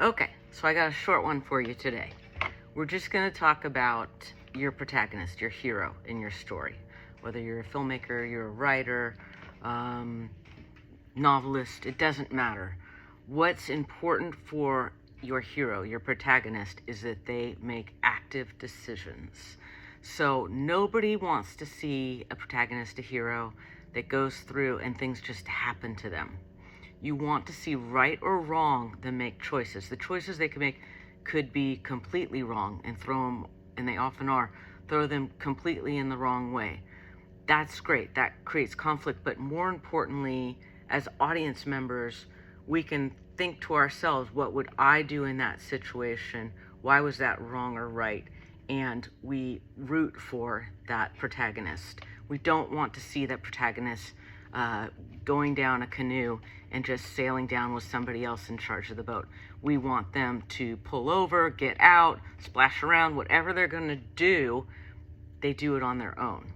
Okay, so I got a short one for you today. We're just going to talk about your protagonist, your hero in your story. Whether you're a filmmaker, you're a writer, novelist, it doesn't matter. What's important for your hero, your protagonist, is that they make active decisions. So nobody wants to see a protagonist, a hero, that goes through and things just happen to them. You want to see, right or wrong, them make choices. The choices they can make could be completely wrong and and they often are, throw them completely in the wrong way. That's great. That creates conflict. But more importantly, as audience members, we can think to ourselves, what would I do in that situation? Why was that wrong or right? And we root for that protagonist. We don't want to see that protagonist going down a canoe and just sailing down with somebody else in charge of the boat. We want them to pull over, get out, splash around, whatever they're going to do, they do it on their own.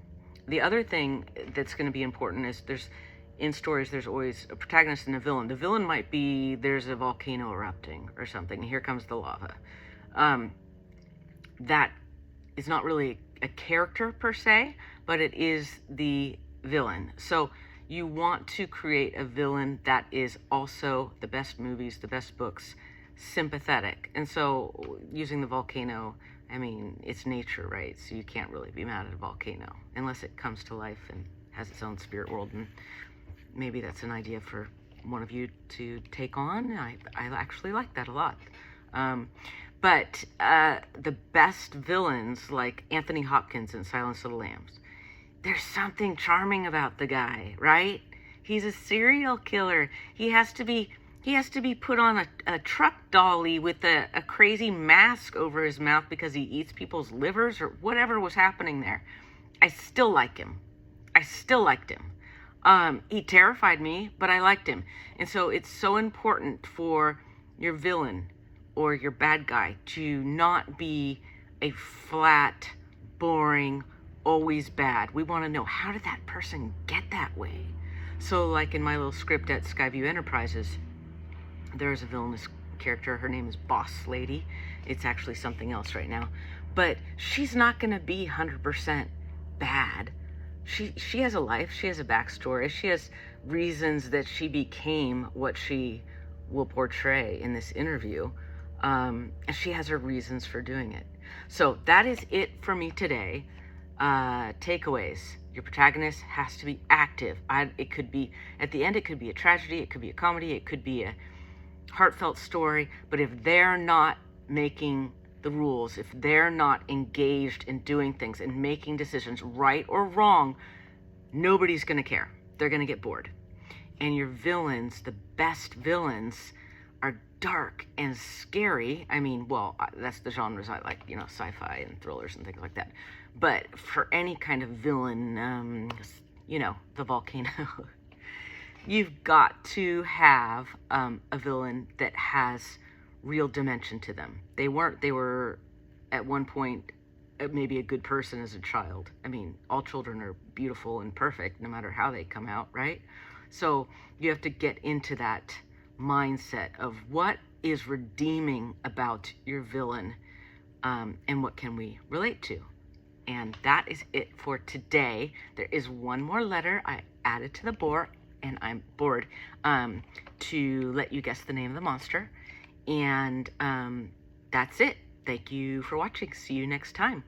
The other thing that's going to be important is in stories, there's always a protagonist and a villain. The villain might be, there's a volcano erupting or something, and here comes the lava. That is not really a character per se, but it is the villain. So you want to create a villain that is also, the best movies, the best books, sympathetic. And so using the volcano, I mean, it's nature, right? So you can't really be mad at a volcano unless it comes to life and has its own spirit world. And maybe that's an idea for one of you to take on. I actually like that a lot. But the best villains, like Anthony Hopkins in Silence of the Lambs, there's something charming about the guy, right? He's a serial killer. He has to be put on a truck dolly with a crazy mask over his mouth because he eats people's livers or whatever was happening there. I still like him. I still liked him. He terrified me, but I liked him. And so it's so important for your villain or your bad guy to not be a flat, boring, always bad. We want to know, how did that person get that way? So like in my little script at Skyview Enterprises, there's a villainous character. Her name is Boss Lady. It's actually something else right now. But she's not going to be 100% bad. She has a life. She has a backstory. She has reasons that she became what she will portray in this interview. And she has her reasons for doing it. So that is it for me today. Takeaways. Your protagonist has to be active. It could be, at the end, it could be a tragedy. It could be a comedy. It could be a heartfelt story. But if they're not making the rules, if they're not engaged in doing things and making decisions, right or wrong, nobody's going to care. They're going to get bored. And your villains, the best villains, are dark and scary. I mean, well, that's the genres I like, sci-fi and thrillers and things like that. But for any kind of villain, the volcano, you've got to have a villain that has real dimension to them. They were at one point maybe a good person as a child. I mean, all children are beautiful and perfect no matter how they come out, right? So you have to get into that mindset of what is redeeming about your villain, and what can we relate to. And that is it for today. There is one more letter I added to the board, and I'm bored, to let you guess the name of the monster. And that's it. Thank you for watching. See you next time.